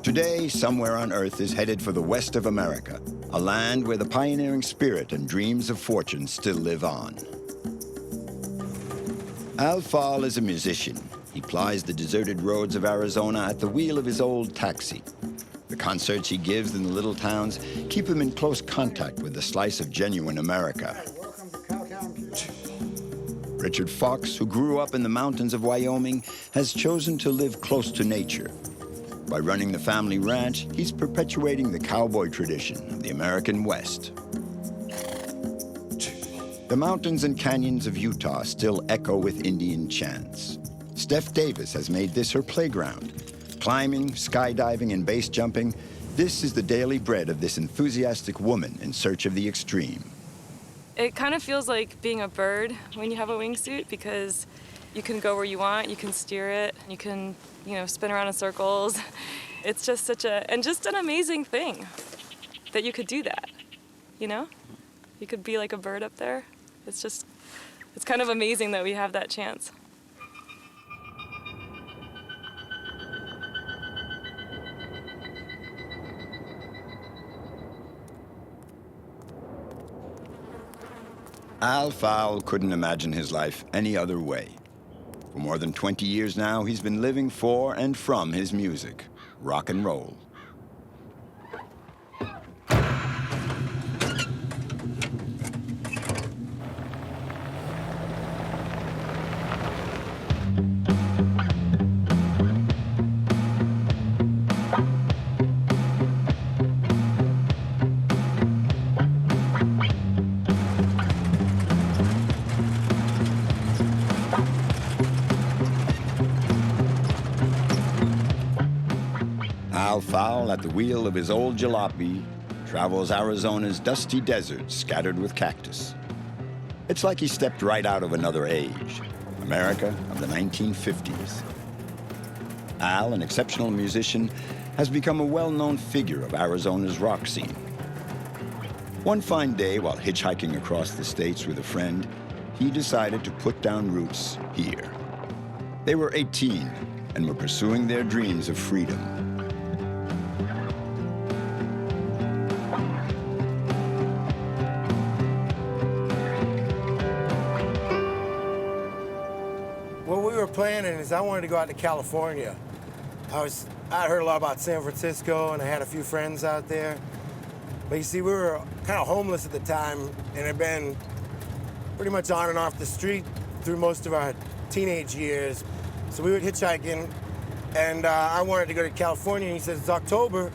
Today, somewhere on Earth is headed for the west of America, a land where the pioneering spirit and dreams of fortune still live on. Fowl is a musician. He plies the deserted roads of Arizona at the wheel of his old taxi. The concerts he gives in the little towns keep him in close contact with a slice of genuine America. Richard Fox, who grew up in the mountains of Wyoming, has chosen to live close to nature. By running the family ranch, he's perpetuating the cowboy tradition of the American West. The mountains and canyons of Utah still echo with Indian chants. Steph Davis has made this her playground. Climbing, skydiving, and base jumping, this is the daily bread of this enthusiastic woman in search of the extreme. It kind of feels like being a bird when you have a wingsuit, because you can go where you want, you can steer it, you can, spin around in circles. It's just just an amazing thing that you could do that, You could be like a bird up there. It's kind of amazing that we have that chance. Fowl couldn't imagine his life any other way. For more than 20 years now, he's been living for and from his music, rock and roll. Fowl, at the wheel of his old jalopy, travels Arizona's dusty deserts scattered with cactus. It's like he stepped right out of another age, America of the 1950s. Al, an exceptional musician, has become a well-known figure of Arizona's rock scene. One fine day, while hitchhiking across the states with a friend, he decided to put down roots here. They were 18 and were pursuing their dreams of freedom. Planning is I wanted to go out to California. I heard a lot about San Francisco, and I had a few friends out there. But you see, we were kind of homeless at the time, and had been pretty much on and off the street through most of our teenage years. So we were hitchhiking, and I wanted to go to California, and he says, it's October.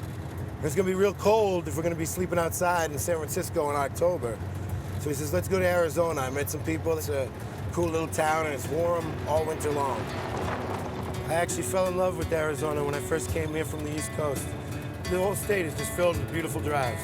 It's gonna be real cold if we're gonna be sleeping outside in San Francisco in October. So he says, let's go to Arizona. I met some people. It's a cool little town, and it's warm all winter long. I actually fell in love with Arizona when I first came here from the East Coast. The whole state is just filled with beautiful drives.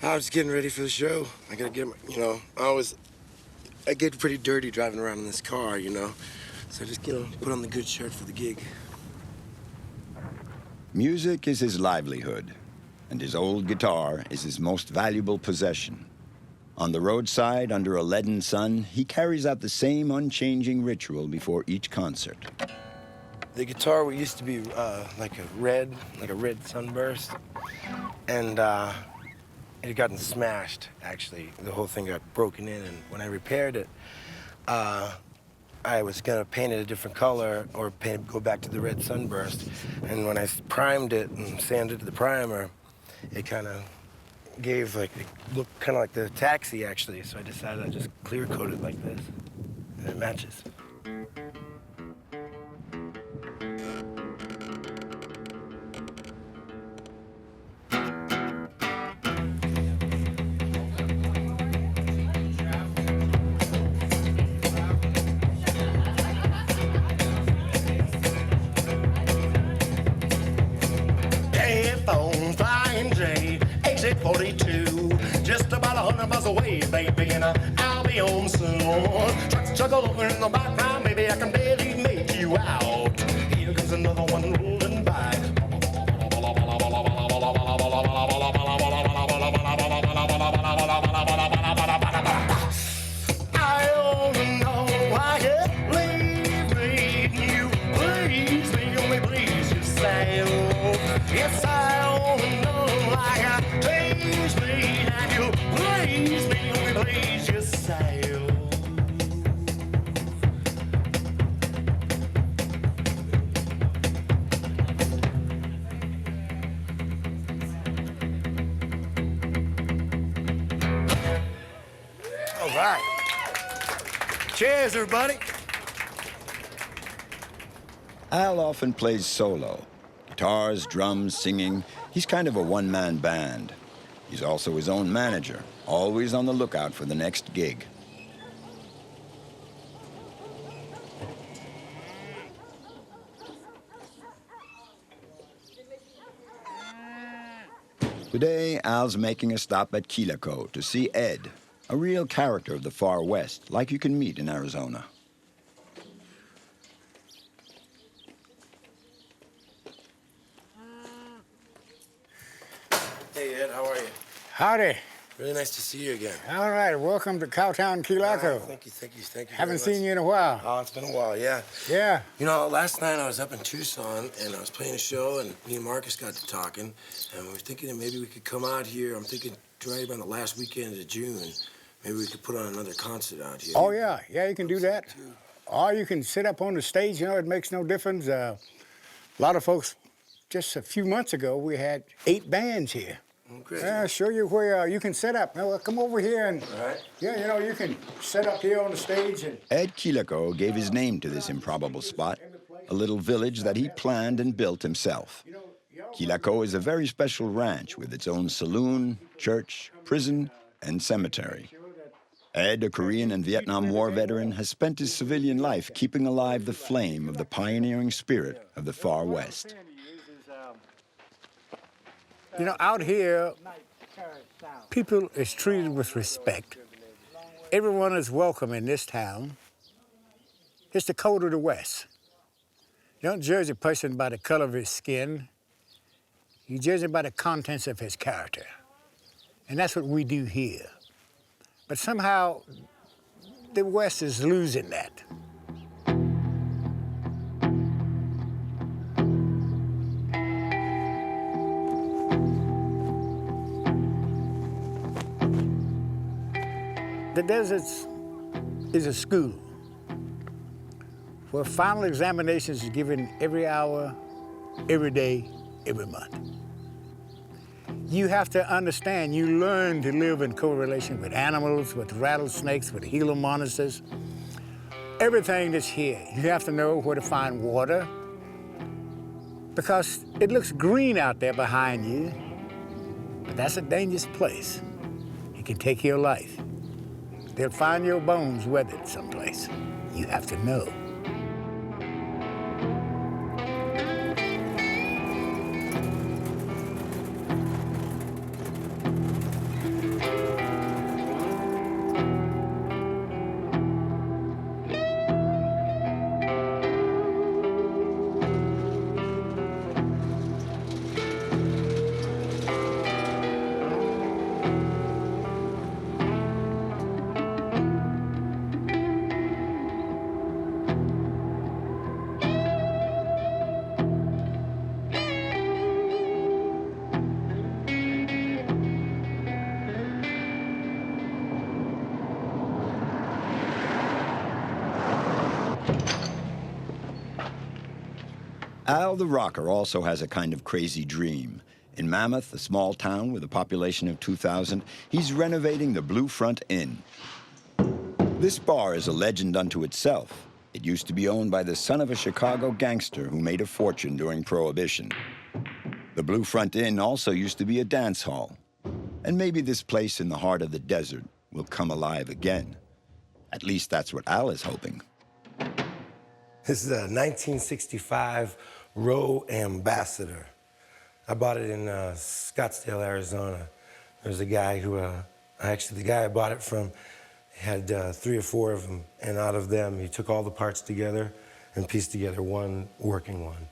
I was getting ready for the show. I gotta get, I get pretty dirty driving around in this car, So I just, put on the good shirt for the gig. Music is his livelihood, and his old guitar is his most valuable possession. On the roadside, under a leaden sun, he carries out the same unchanging ritual before each concert. The guitar used to be like a red sunburst, and it had gotten smashed, actually. The whole thing got broken in, and when I repaired it, I was gonna paint it a different color or go back to the red sunburst. And when I primed it and sanded the primer, it kind of gave it looked kind of like the taxi, actually. So I decided I'd just clear coat it like this, and it matches. Interstate 42. Just about 100 miles away, baby, and I'll be home soon. Trucks juggle over in the background, baby, I can barely make you out. Here comes another one rolling by. I don't know why you leave me. You please me, only please yourself. Yes, I don't know why you please me, and you please me, only please yourself. All right. Cheers, everybody. Al often plays solo. Guitars, drums, singing. He's kind of a one-man band. He's also his own manager, always on the lookout for the next gig. Today, Al's making a stop at Quilico to see Ed, a real character of the far west, like you can meet in Arizona. Hey, Ed, how are you? Howdy. Really nice to see you again. All right, welcome to Cowtown, Quilico. Thank you. Haven't very seen much. you in a while. Oh, it's been a while, yeah. Yeah. You know, last night I was up in Tucson and I was playing a show and me and Marcus got to talking and we were thinking that maybe we could come out here. I'm thinking right around the last weekend of June, maybe we could put on another concert out here. Oh, yeah. Yeah, you can do that. Or you can sit up on the stage, you know, it makes no difference. A lot of folks, just a few months ago, we had 8 bands here. Great. I'll show you where you can set up. Now, come over here and, All right. yeah, you know, you can set up here on the stage and... Ed Quilico gave his name to this improbable spot, a little village that he planned and built himself. Quilico is a very special ranch with its own saloon, church, prison, and cemetery. Ed, a Korean and Vietnam War veteran, has spent his civilian life keeping alive the flame of the pioneering spirit of the far west. You know, out here, people is treated with respect. Everyone is welcome in this town. It's the code of the West. You don't judge a person by the color of his skin. You judge him by the contents of his character. And that's what we do here. But somehow, the West is losing that. The deserts is a school where final examinations is given every hour, every day, every month. You have to understand, you learn to live in correlation with animals, with rattlesnakes, with Gila monsters, everything that's here. You have to know where to find water because it looks green out there behind you, but that's a dangerous place. It can take your life. They'll find your bones weathered someplace. You have to know. Al the Rocker also has a kind of crazy dream. In Mammoth, a small town with a population of 2,000, he's renovating the Blue Front Inn. This bar is a legend unto itself. It used to be owned by the son of a Chicago gangster who made a fortune during Prohibition. The Blue Front Inn also used to be a dance hall. And maybe this place in the heart of the desert will come alive again. At least that's what Al is hoping. This is a 1965 Roe Ambassador. I bought it in Scottsdale, Arizona. There's a guy who, actually the guy I bought it from had 3 or 4 of them, and out of them he took all the parts together and pieced together one working one.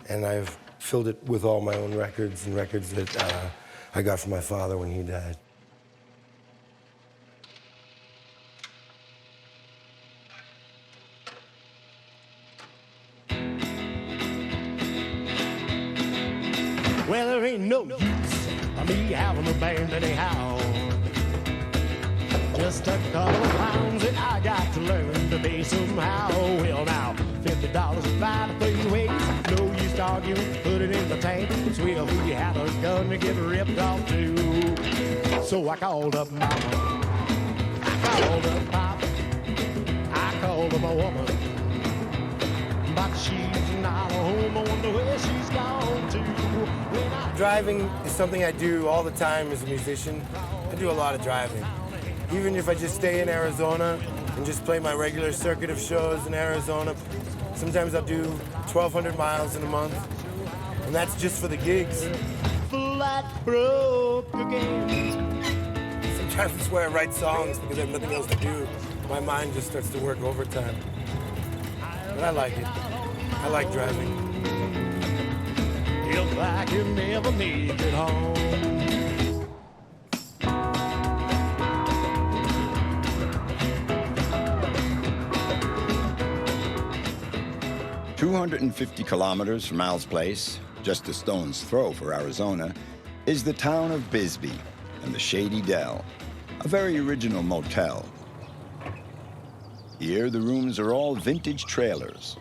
And I've filled it with all my own records and records that I got from my father when he died. Well, there ain't no use of me having a band anyhow. Just a couple of pounds that I got to learn to be somehow. Well, now, $50 to buy the 3 ways. No use to argue, put it in the tank. Sweeter who you have a gun to get ripped off too. So I called up Mama. I called up Papa. I called up my woman. But she's not home. I wonder where she's gone to. Driving is something I do all the time as a musician. I do a lot of driving. Even if I just stay in Arizona and just play my regular circuit of shows in Arizona, sometimes I'll do 1,200 miles in a month, and that's just for the gigs. Flat broke again. Sometimes it's where I write songs because I have nothing else to do. My mind just starts to work overtime. But I like it. I like driving. If I can never make it home. 250 kilometers from Al's place, just a stone's throw for Arizona, is the town of Bisbee and the Shady Dell, a very original motel. Here, the rooms are all vintage trailers.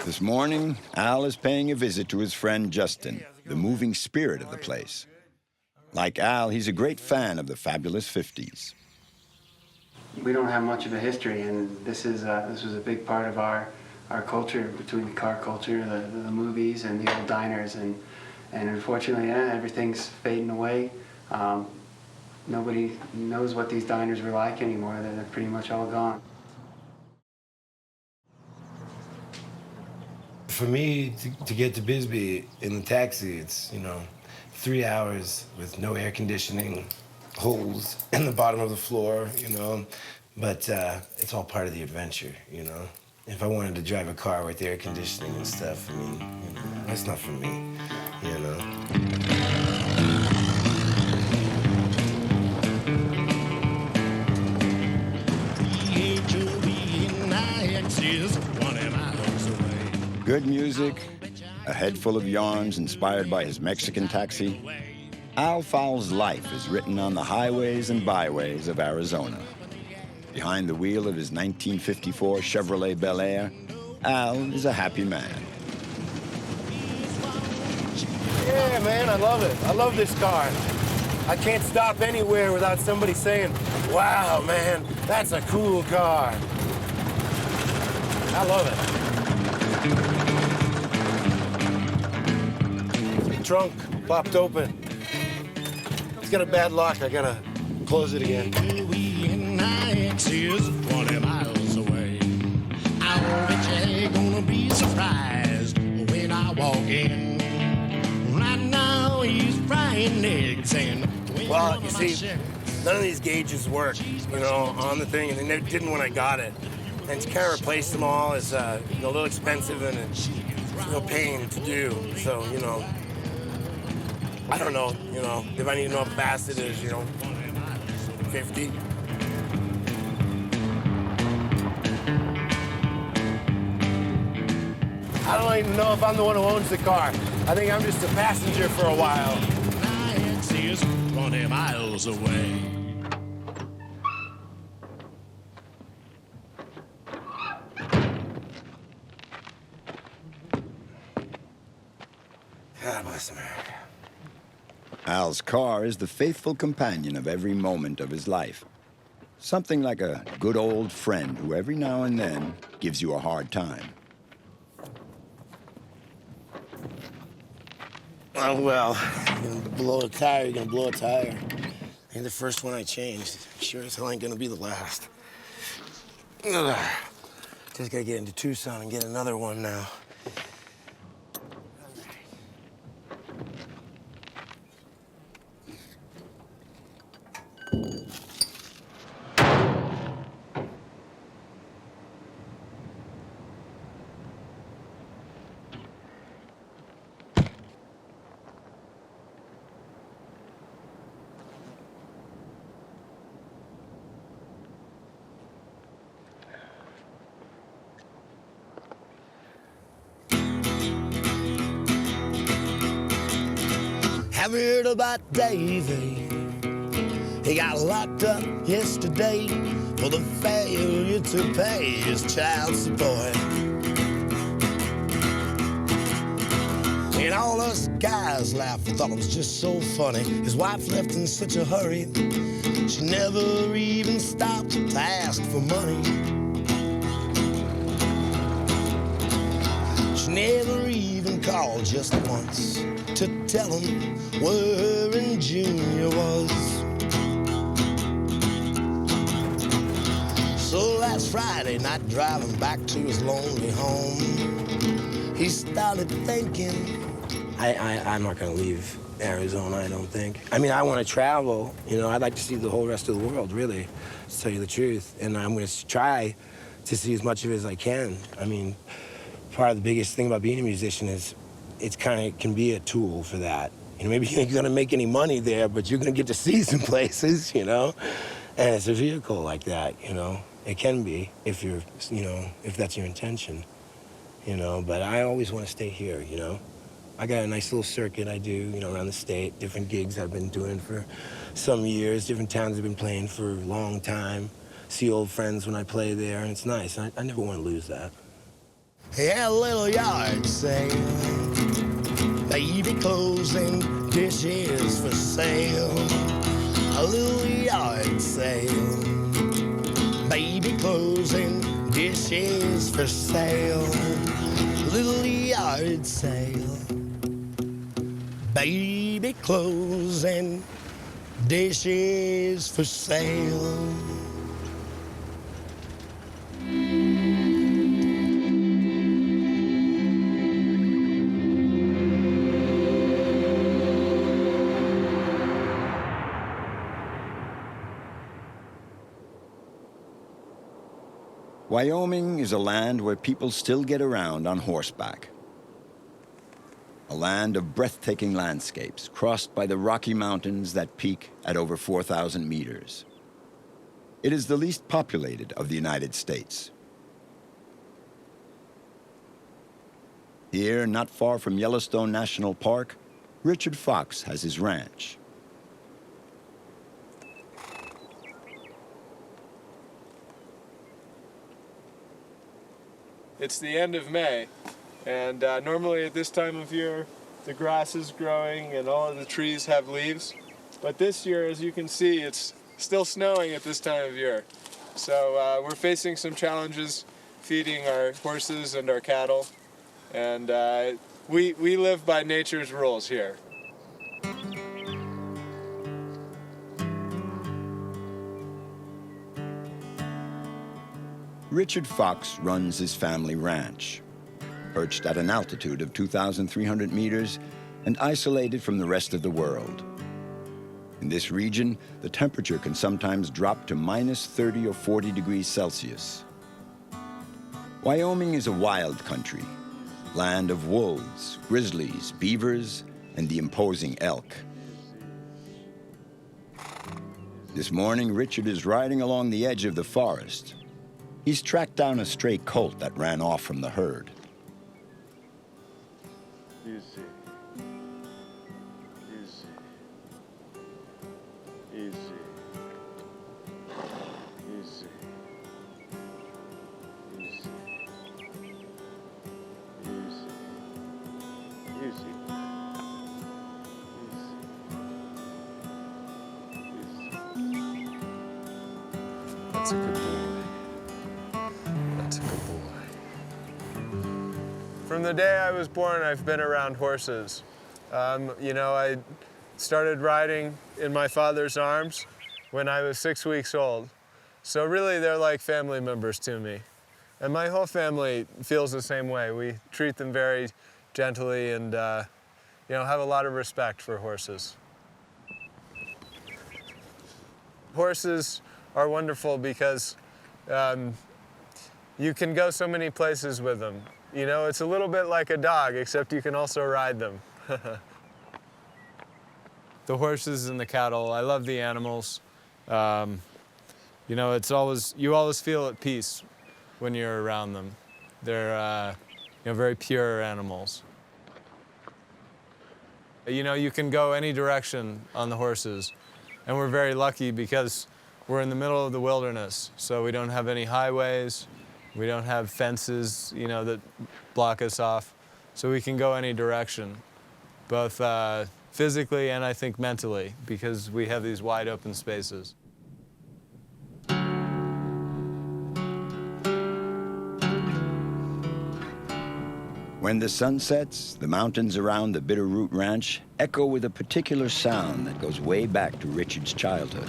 This morning, Al is paying a visit to his friend Justin, the moving spirit of the place. Like Al, he's a great fan of the fabulous 50s. We don't have much of a history, and this was a big part of our culture, between the car culture, the movies, and the old diners, and unfortunately, everything's fading away. Nobody knows what these diners were like anymore. They're pretty much all gone. For me, to get to Bisbee in the taxi, it's, 3 hours with no air conditioning, holes in the bottom of the floor, But it's all part of the adventure, If I wanted to drive a car with air conditioning and stuff, that's not for me, Good music, a head full of yarns inspired by his Mexican taxi. Al Fowl's life is written on the highways and byways of Arizona. Behind the wheel of his 1954 Chevrolet Bel Air, Al is a happy man. Yeah, man, I love it. I love this car. I can't stop anywhere without somebody saying, wow, man, that's a cool car. I love it. The trunk popped open. It's got a bad lock. I gotta close it again. 20 miles away. I bet you ain't gonna be surprised when I walk in. Right now he's frying eggs and well, you see, none of these gauges work, on the thing, and they didn't when I got it. And to kind of replace them all is a little expensive and it's a pain to do. So, I don't know, if I need to know how fast it is, 50. I don't even know if I'm the one who owns the car. I think I'm just a passenger for a while. 20 miles away. God bless America. Al's car is the faithful companion of every moment of his life. Something like a good old friend who every now and then gives you a hard time. Oh, well, you're gonna blow a tire, you're gonna blow a tire. Ain't the first one I changed. Sure as hell ain't gonna be the last. Ugh. Just gotta get into Tucson and get another one now. Have you heard about Davey? He got locked up yesterday for the failure to pay his child support. And all us guys laughed and thought it was just so funny. His wife left in such a hurry, she never even stopped to ask for money. She never even called just once to tell him where her and Junior was. So last Friday night, driving back to his lonely home, he started thinking, I'm not gonna leave Arizona, I don't think. I mean, I wanna travel, you know, I'd like to see the whole rest of the world, really, to tell you the truth. And I'm gonna try to see as much of it as I can. I mean, part of the biggest thing about being a musician is it can be a tool for that. You know, maybe you ain't gonna make any money there, but you're gonna get to see some places, you know? And it's a vehicle like that, you know? It can be, if you're, you know, if that's your intention, you know? But I always wanna stay here, you know? I got a nice little circuit I do, you know, around the state, different gigs I've been doing for some years, different towns I've been playing for a long time, see old friends when I play there, and it's nice. I never wanna lose that. He had a little yard sale, baby clothes and dishes for sale. A little yard sale, baby clothes and dishes for sale. Little yard sale, baby clothes and dishes for sale. Wyoming is a land where people still get around on horseback. A land of breathtaking landscapes crossed by the Rocky Mountains that peak at over 4,000 meters. It is the least populated of the United States. Here, not far from Yellowstone National Park, Richard Fox has his ranch. It's the end of May, and normally at this time of year, the grass is growing and all of the trees have leaves. But this year, as you can see, it's still snowing at this time of year. So we're facing some challenges feeding our horses and our cattle, and we live by nature's rules here. Richard Fox runs his family ranch, perched at an altitude of 2,300 meters and isolated from the rest of the world. In this region, the temperature can sometimes drop to minus 30 or 40 degrees Celsius. Wyoming is a wild country, land of wolves, grizzlies, beavers, and the imposing elk. This morning, Richard is riding along the edge of the forest. He's tracked down a stray colt that ran off from the herd. Easy. Easy. Easy. Easy. Easy. Easy. Easy. That's a good boy. That's a good boy. From the day I was born, I've been around horses. You know, I started riding in my father's arms when I was 6 weeks old. So really, they're like family members to me. And my whole family feels the same way. We treat them very gently and have a lot of respect for horses. Horses are wonderful because you can go so many places with them. It's a little bit like a dog, except you can also ride them. The horses and the cattle, I love the animals. You always feel at peace when you're around them. They're very pure animals. You can go any direction on the horses, and we're very lucky because we're in the middle of the wilderness, so we don't have any highways, we don't have fences, that block us off, so we can go any direction, both physically and I think mentally, because we have these wide open spaces. When the sun sets, the mountains around the Bitterroot Ranch echo with a particular sound that goes way back to Richard's childhood.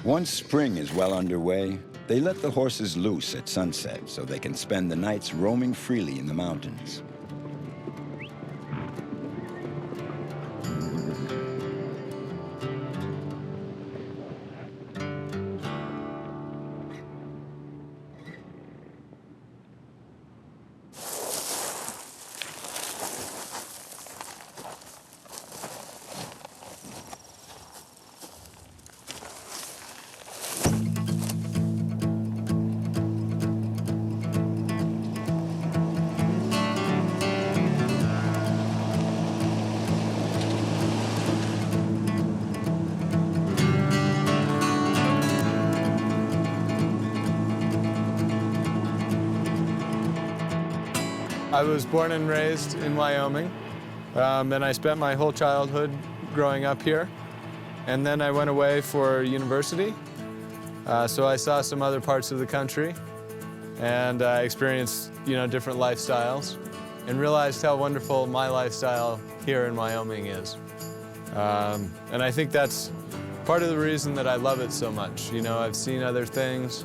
Once spring is well underway, they let the horses loose at sunset so they can spend the nights roaming freely in the mountains. I was born and raised in Wyoming, and I spent my whole childhood growing up here. And then I went away for university, so I saw some other parts of the country, and I experienced, different lifestyles, and realized how wonderful my lifestyle here in Wyoming is. And I think that's part of the reason that I love it so much. I've seen other things,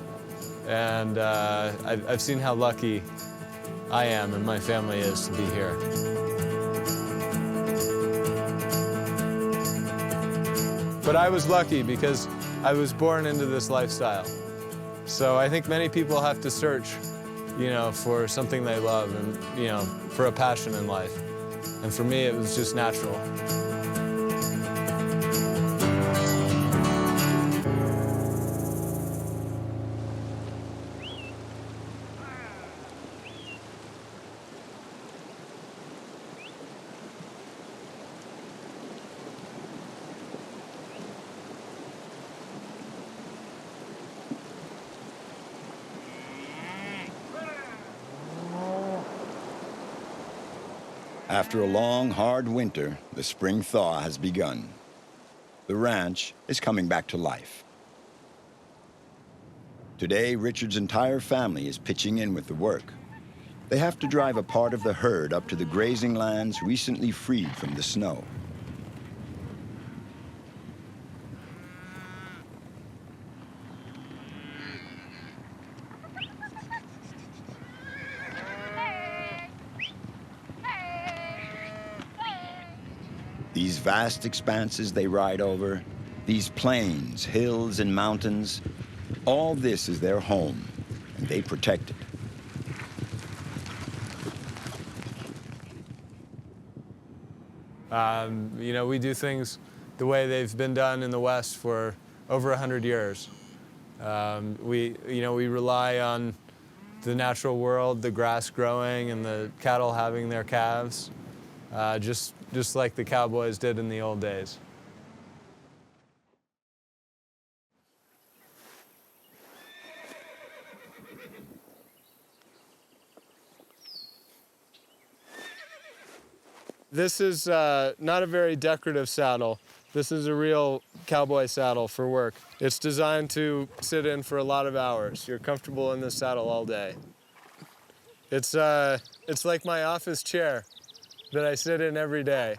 and I've seen how lucky I am and my family is to be here. But I was lucky because I was born into this lifestyle. So I think many people have to search, for something they love and, for a passion in life. And for me, it was just natural. After a long, hard winter, the spring thaw has begun. The ranch is coming back to life. Today, Richard's entire family is pitching in with the work. They have to drive a part of the herd up to the grazing lands recently freed from the snow. These vast expanses they ride over, these plains, hills, and mountains, all this is their home, and they protect it. We do things the way they've been done in the West for over 100 years. We rely on the natural world, the grass growing and the cattle having their calves, just like the Cowboys did in the old days. This is not a very decorative saddle. This is a real cowboy saddle for work. It's designed to sit in for a lot of hours. You're comfortable in this saddle all day. It's like my office chair that I sit in every day.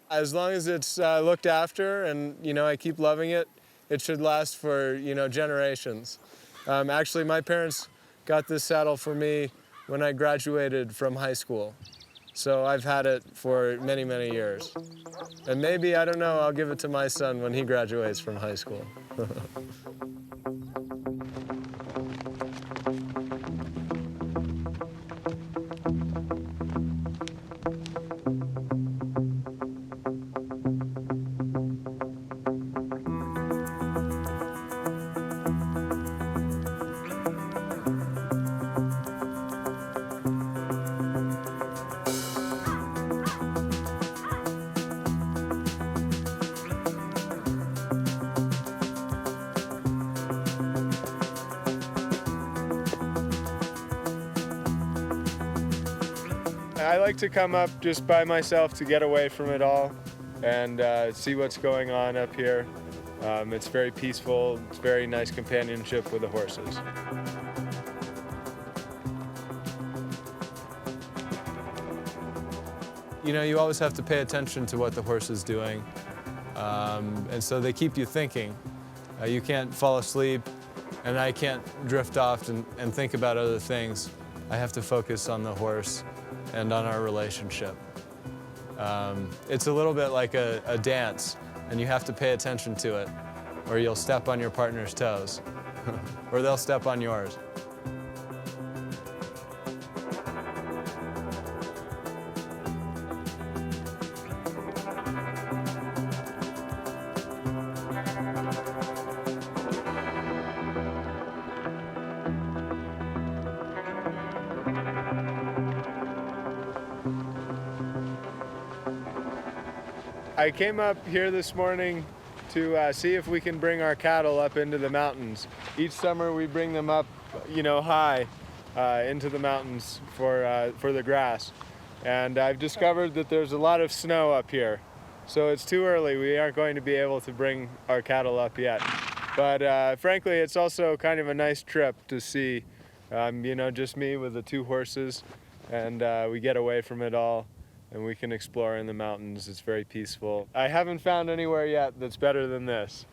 As long as it's looked after and, I keep loving it, it should last for, generations. Actually, my parents got this saddle for me when I graduated from high school. So I've had it for many, many years. And maybe, I don't know, I'll give it to my son when he graduates from high school. I like to come up just by myself to get away from it all and see what's going on up here. It's very peaceful. It's very nice companionship with the horses. You always have to pay attention to what the horse is doing. And so they keep you thinking. You can't fall asleep, and I can't drift off and think about other things. I have to focus on the horse and on our relationship. It's a little bit like a dance, and you have to pay attention to it, or you'll step on your partner's toes, or they'll step on yours. I came up here this morning to see if we can bring our cattle up into the mountains. Each summer we bring them up, high into the mountains for the grass. And I've discovered that there's a lot of snow up here. So it's too early. We aren't going to be able to bring our cattle up yet. But frankly, it's also kind of a nice trip to see, just me with the two horses, and we get away from it all. And we can explore in the mountains. It's very peaceful. I haven't found anywhere yet that's better than this.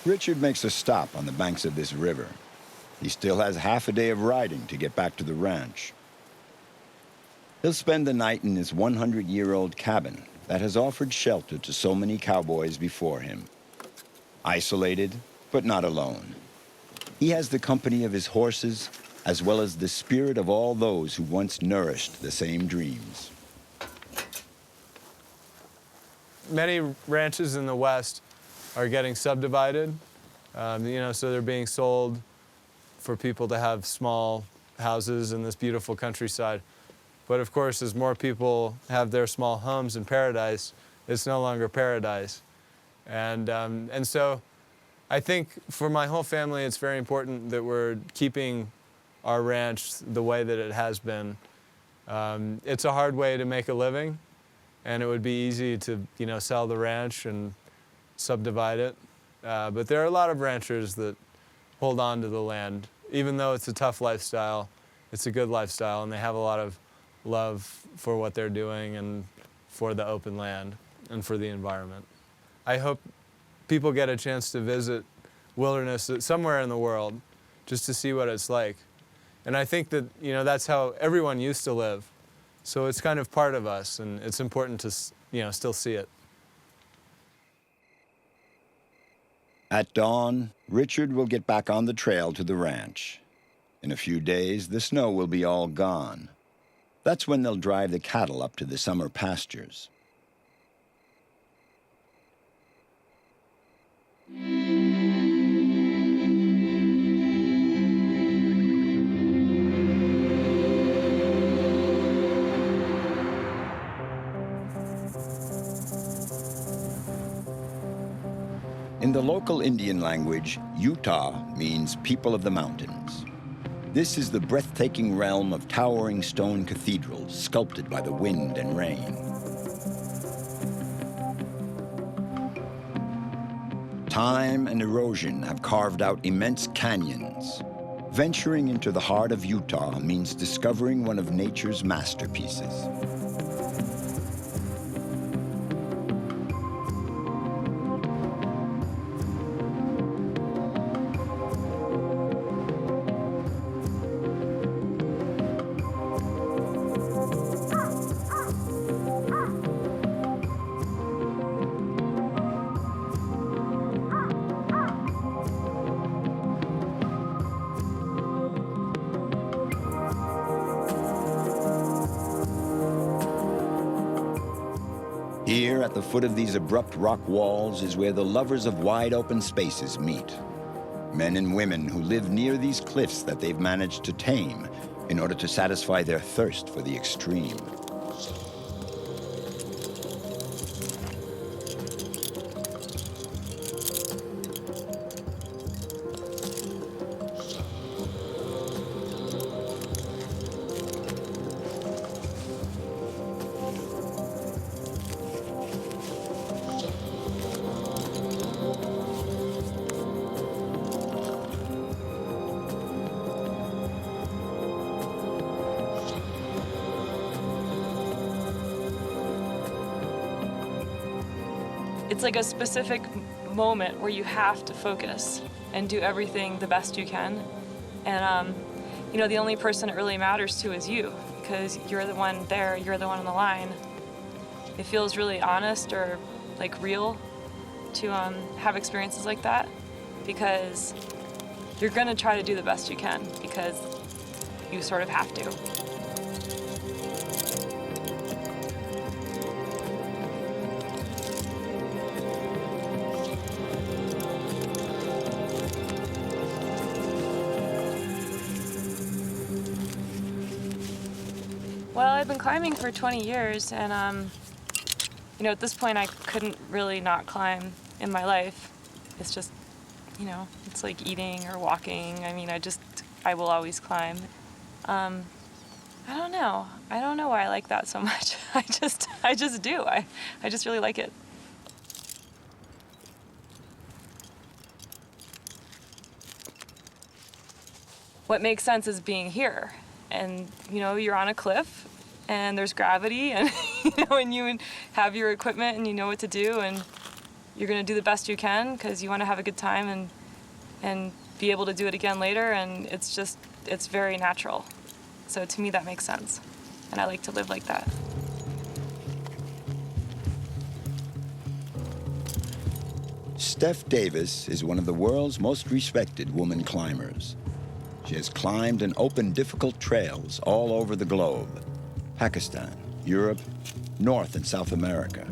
Richard makes a stop on the banks of this river. He still has half a day of riding to get back to the ranch. He'll spend the night in his 100-year-old cabin that has offered shelter to so many cowboys before him. Isolated, but not alone. He has the company of his horses, as well as the spirit of all those who once nourished the same dreams. Many ranches in the West are getting subdivided, so they're being sold for people to have small houses in this beautiful countryside. But of course, as more people have their small homes in paradise, it's no longer paradise. And so I think for my whole family, it's very important that we're keeping our ranch the way that it has been. It's a hard way to make a living, and it would be easy to, sell the ranch and subdivide it. But there are a lot of ranchers that hold on to the land. Even though it's a tough lifestyle, it's a good lifestyle, and they have a lot of love for what they're doing and for the open land and for the environment. I hope people get a chance to visit wilderness somewhere in the world just to see what it's like. And I think that, that's how everyone used to live. So it's kind of part of us, and it's important to, still see it. At dawn, Richard will get back on the trail to the ranch. In a few days, the snow will be all gone. That's when they'll drive the cattle up to the summer pastures. In the local Indian language, Utah means people of the mountains. This is the breathtaking realm of towering stone cathedrals sculpted by the wind and rain. Time and erosion have carved out immense canyons. Venturing into the heart of Utah means discovering one of nature's masterpieces. Here, at the foot of these abrupt rock walls, is where the lovers of wide open spaces meet. Men and women who live near these cliffs that they've managed to tame in order to satisfy their thirst for the extreme. It's like a specific moment where you have to focus and do everything the best you can. And, you know, the only person it really matters to is you, because you're the one there, you're the one on the line. It feels really honest or like real to have experiences like that, because you're gonna try to do the best you can because you sort of have to. Well, I've been climbing for 20 years, and you know, at this point I couldn't really not climb in my life. It's just, you know, it's like eating or walking. I mean, I will always climb. I don't know. I don't know why I like that so much. I just do. I just really like it. What makes sense is being here. And, you know, you're on a cliff and there's gravity and, you know, and you have your equipment and you know what to do and you're going to do the best you can because you want to have a good time and be able to do it again later. And it's very natural. So to me, that makes sense. And I like to live like that. Steph Davis is one of the world's most respected woman climbers. She has climbed and opened difficult trails all over the globe: Pakistan, Europe, North and South America.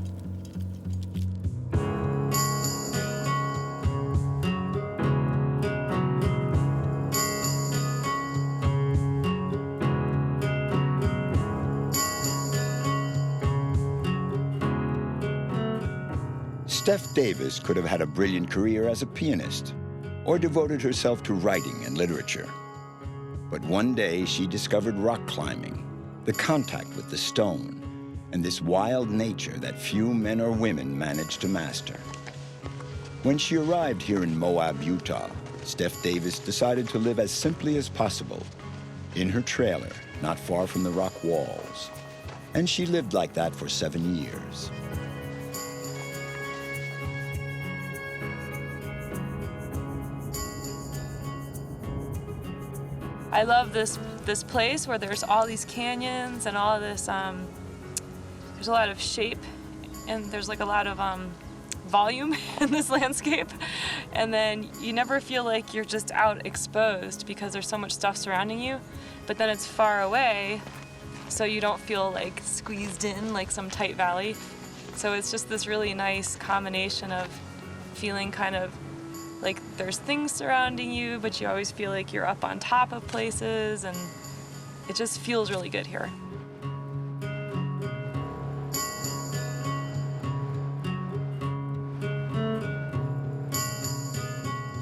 Steph Davis could have had a brilliant career as a pianist or devoted herself to writing and literature. But one day she discovered rock climbing, the contact with the stone, and this wild nature that few men or women manage to master. When she arrived here in Moab, Utah, Steph Davis decided to live as simply as possible, in her trailer, not far from the rock walls. And she lived like that for 7 years. I love this place where there's all these canyons and all this, there's a lot of shape and there's like a lot of volume in this landscape. And then you never feel like you're just out exposed because there's so much stuff surrounding you, but then it's far away, so you don't feel like squeezed in like some tight valley. So it's just this really nice combination of feeling kind of like there's things surrounding you, but you always feel like you're up on top of places, and it just feels really good here.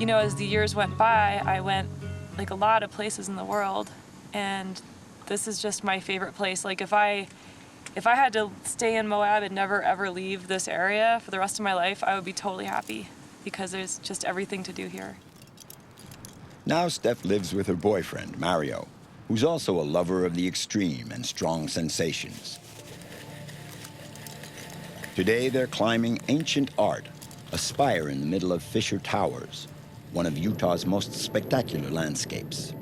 You know, as the years went by, I went like a lot of places in the world, and this is just my favorite place. Like if I had to stay in Moab and never ever leave this area for the rest of my life, I would be totally happy because there's just everything to do here. Now Steph lives with her boyfriend, Mario, who's also a lover of the extreme and strong sensations. Today they're climbing ancient art, a spire in the middle of Fisher Towers, one of Utah's most spectacular landscapes.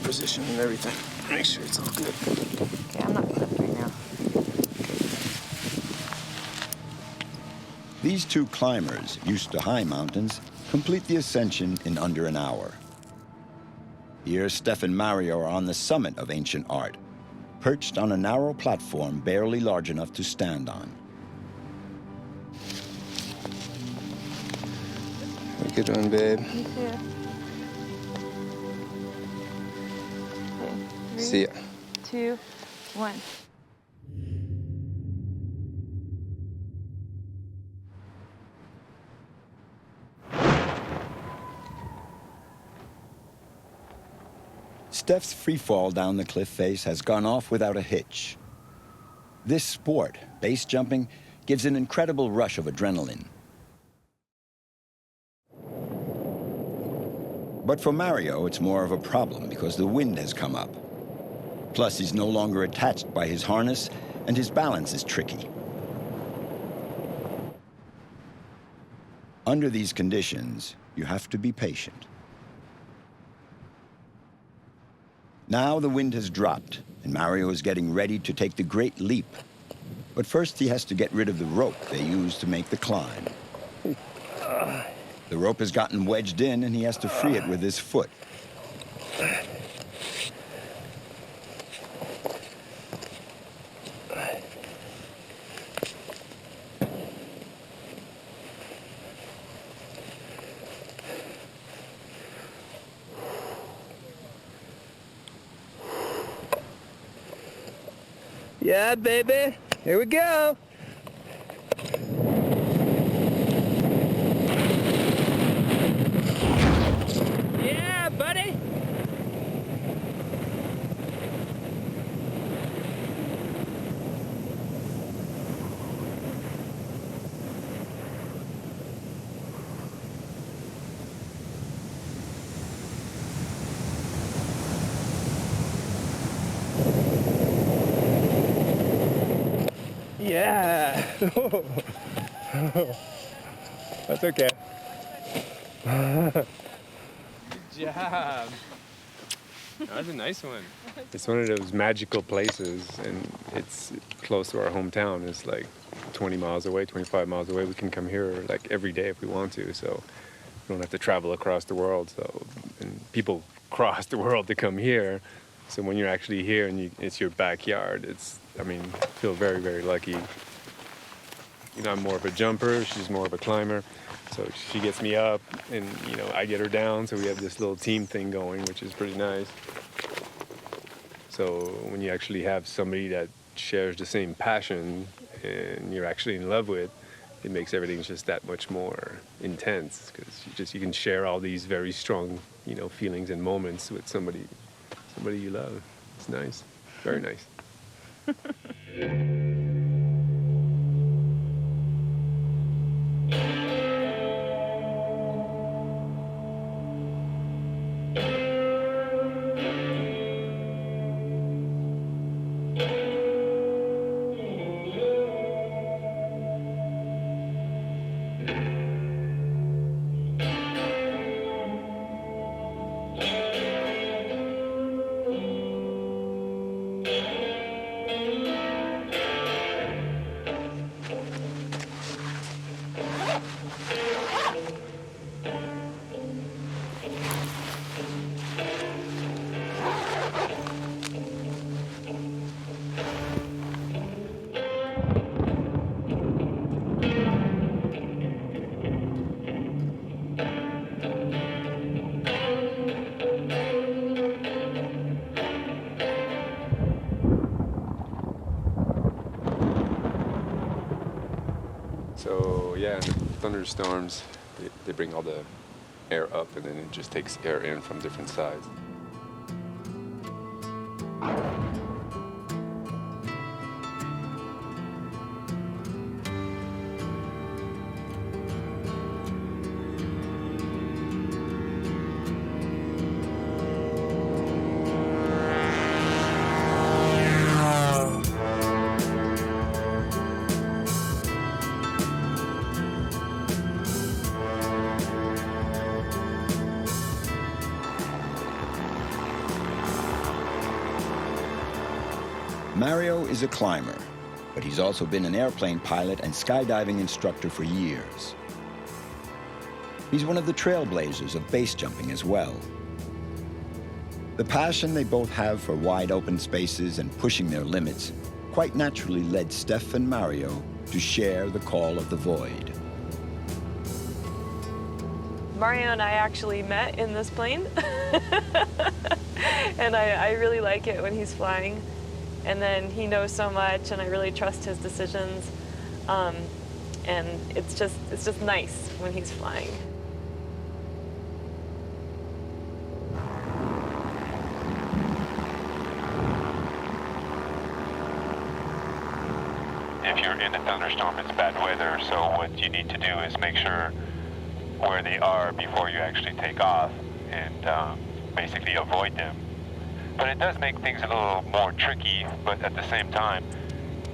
Position and everything. Make sure it's all good. Okay, I'm not good right now. These two climbers, used to high mountains, complete the ascension in under an hour. Here, Steph and Mario are on the summit of ancient art, perched on a narrow platform barely large enough to stand on. Have a good one, babe. You too. See ya. 2, 1. Steph's free fall down the cliff face has gone off without a hitch. This sport, base jumping, gives an incredible rush of adrenaline. But for Mario, it's more of a problem because the wind has come up. Plus, he's no longer attached by his harness, and his balance is tricky. Under these conditions, you have to be patient. Now the wind has dropped, and Mario is getting ready to take the great leap. But first, he has to get rid of the rope they use to make the climb. The rope has gotten wedged in, and he has to free it with his foot. Yeah, baby. Here we go. Yeah, buddy. Yeah. That's okay. Good job. That was a nice one. It's one of those magical places, and it's close to our hometown. It's like 20 miles away, 25 miles away. We can come here like every day if we want to, so we don't have to travel across the world. So, and people cross the world to come here. So when you're actually here and it's your backyard, I feel very, very lucky. You know, I'm more of a jumper, she's more of a climber. So she gets me up and, I get her down. So we have this little team thing going, which is pretty nice. So when you actually have somebody that shares the same passion and you're actually in love with, it makes everything just that much more intense because you can share all these very strong, feelings and moments with somebody you love. It's nice, very nice. So yeah, in the thunderstorms, they bring all the air up, and then it just takes air in from different sides. Mario is a climber, but he's also been an airplane pilot and skydiving instructor for years. He's one of the trailblazers of base jumping as well. The passion they both have for wide open spaces and pushing their limits quite naturally led Steph and Mario to share the call of the void. Mario and I actually met in this plane. And I really like it when he's flying. And then he knows so much, and I really trust his decisions. And it's just nice when he's flying. If you're in a thunderstorm, it's bad weather, so what you need to do is make sure where they are before you actually take off, and basically avoid them. But it does make things a little more tricky, but at the same time,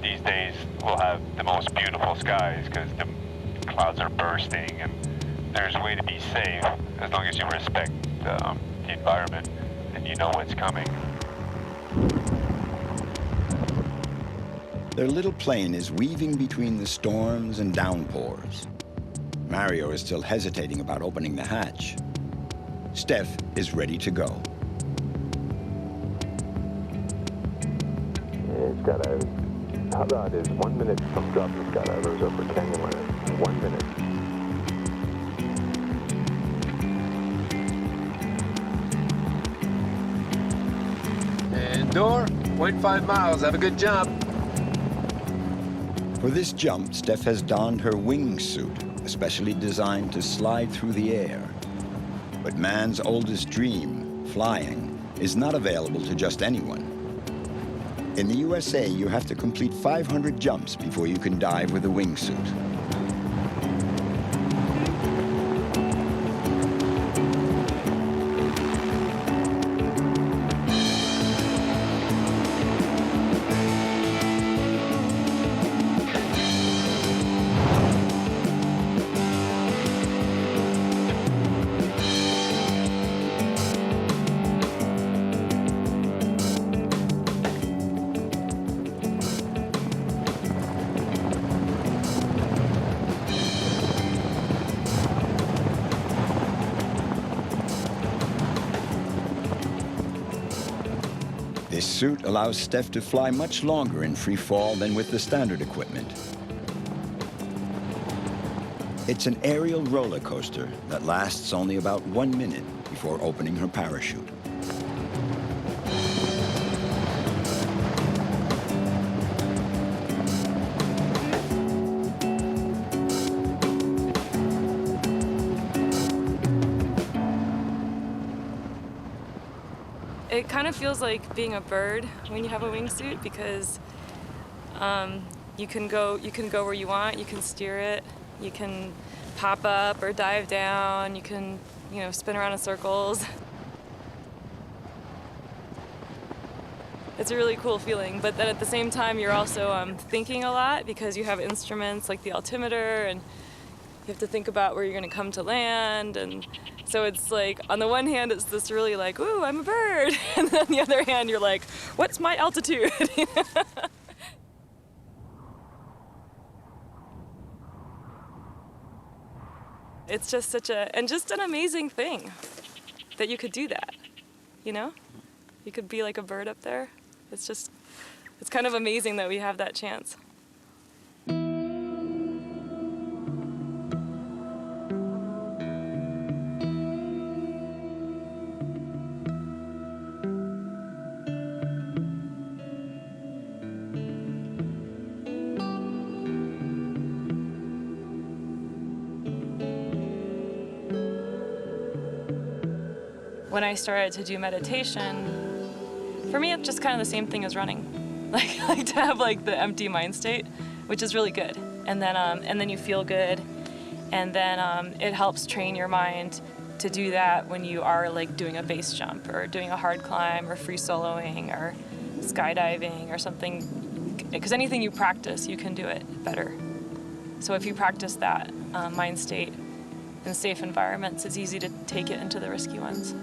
these days we'll have the most beautiful skies because the clouds are bursting, and there's a way to be safe as long as you respect the environment and you know what's coming. Their little plane is weaving between the storms and downpours. Mario is still hesitating about opening the hatch. Steph is ready to go. How about is 1 minute from dropping the skydivers over canyon line? 1 minute. And door, 0.5 miles. Have a good jump. For this jump, Steph has donned her wingsuit, especially designed to slide through the air. But man's oldest dream, flying, is not available to just anyone. In the USA, you have to complete 500 jumps before you can dive with a wingsuit. This suit allows Steph to fly much longer in free fall than with the standard equipment. It's an aerial roller coaster that lasts only about 1 minute before opening her parachute. It kind of feels like being a bird when you have a wingsuit because you can go where you want. You can steer it. You can pop up or dive down. You can, spin around in circles. It's a really cool feeling, but then at the same time, you're also thinking a lot because you have instruments like the altimeter, and you have to think about where you're going to come to land, and so it's like, on the one hand, it's this really like, ooh, I'm a bird. And then on the other hand, you're like, what's my altitude? It's just just an amazing thing that you could do that, You could be like a bird up there. It's kind of amazing that we have that chance. when I started to do meditation, for me, it's just kind of the same thing as running. Like to have like the empty mind state, which is really good. And then you feel good. And then it helps train your mind to do that when you are like doing a base jump or doing a hard climb or free soloing or skydiving or something. Because anything you practice, you can do it better. So if you practice that mind state in safe environments, it's easy to take it into the risky ones.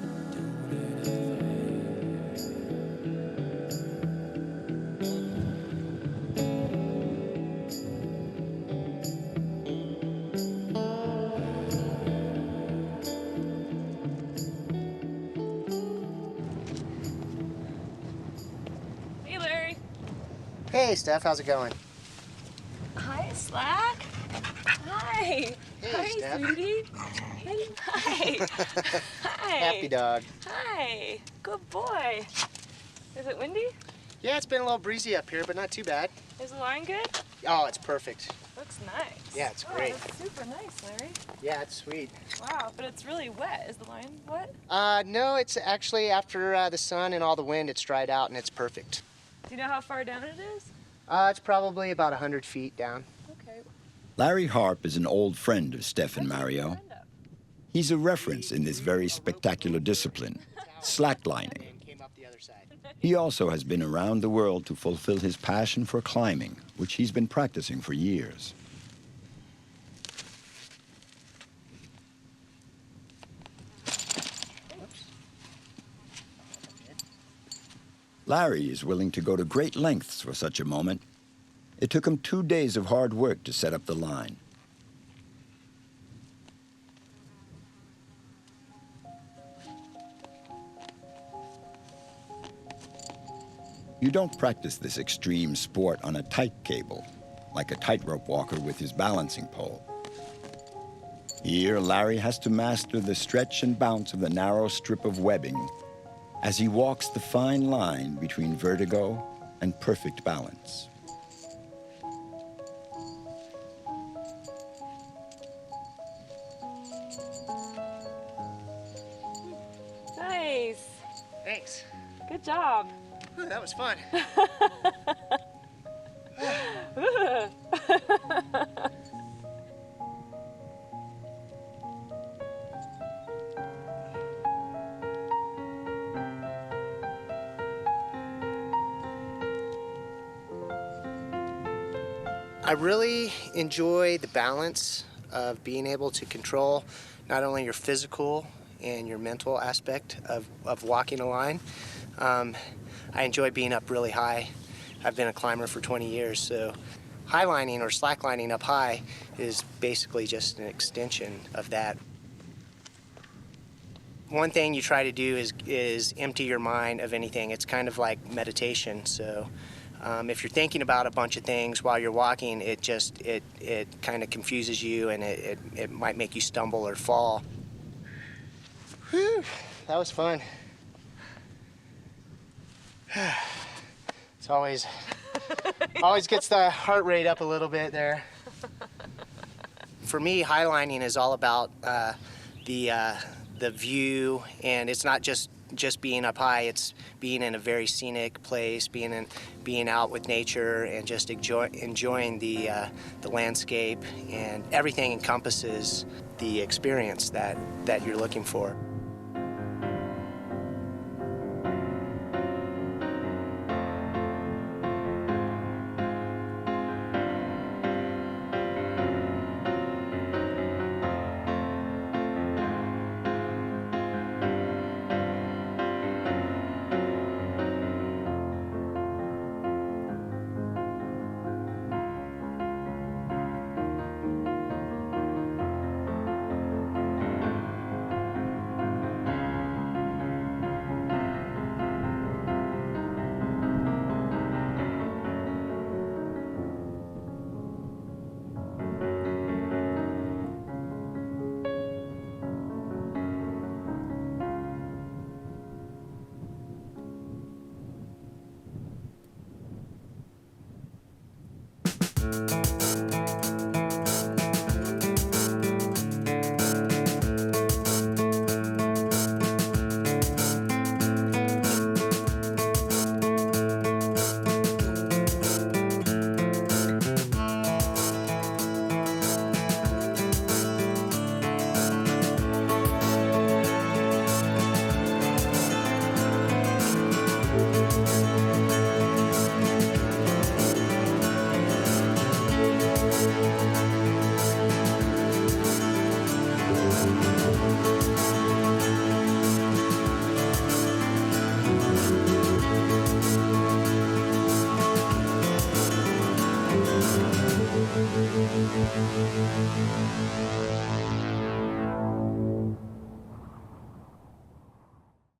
Hey, Larry. Hey, Steph, how's it going? Hi, Slack. Hi. Hey, Hi, Steph. sweetie. Hi. Hi. Happy dog. Hi. Good boy. Is it windy? Yeah, it's been a little breezy up here, but not too bad. Is the line good? Oh, it's perfect. Looks nice. Yeah, it's Oh, great. that's super nice, Larry. Yeah, it's sweet. Wow, but it's really wet. Is the line wet? No, it's actually after the sun and all the wind, it's dried out and it's perfect. Do you know how far down it is? It's probably about 100 feet down. Okay. Larry Harp is an old friend of Steph and Mario. He's a reference in this very spectacular discipline, slacklining. He also has been around the world to fulfill his passion for climbing, which he's been practicing for years. Larry is willing to go to great lengths for such a moment. It took him 2 days of hard work to set up the line. You don't practice this extreme sport on a tight cable, like a tightrope walker with his balancing pole. Here, Larry has to master the stretch and bounce of the narrow strip of webbing as he walks the fine line between vertigo and perfect balance. Nice. Thanks. Good job. Whew, that was fun. I really enjoy the balance of being able to control not only your physical and your mental aspect of walking a line. I enjoy being up really high. I've been a climber for 20 years, so highlining or slacklining up high is basically just an extension of that. One thing you try to do is empty your mind of anything. It's kind of like meditation, so if you're thinking about a bunch of things while you're walking, it kind of confuses you and it might make you stumble or fall. Whew, that was fun. It's always gets the heart rate up a little bit there. For me, highlining is all about the view, and it's not just being up high. It's being in a very scenic place, being out with nature, and just enjoying the landscape, and everything encompasses the experience that you're looking for.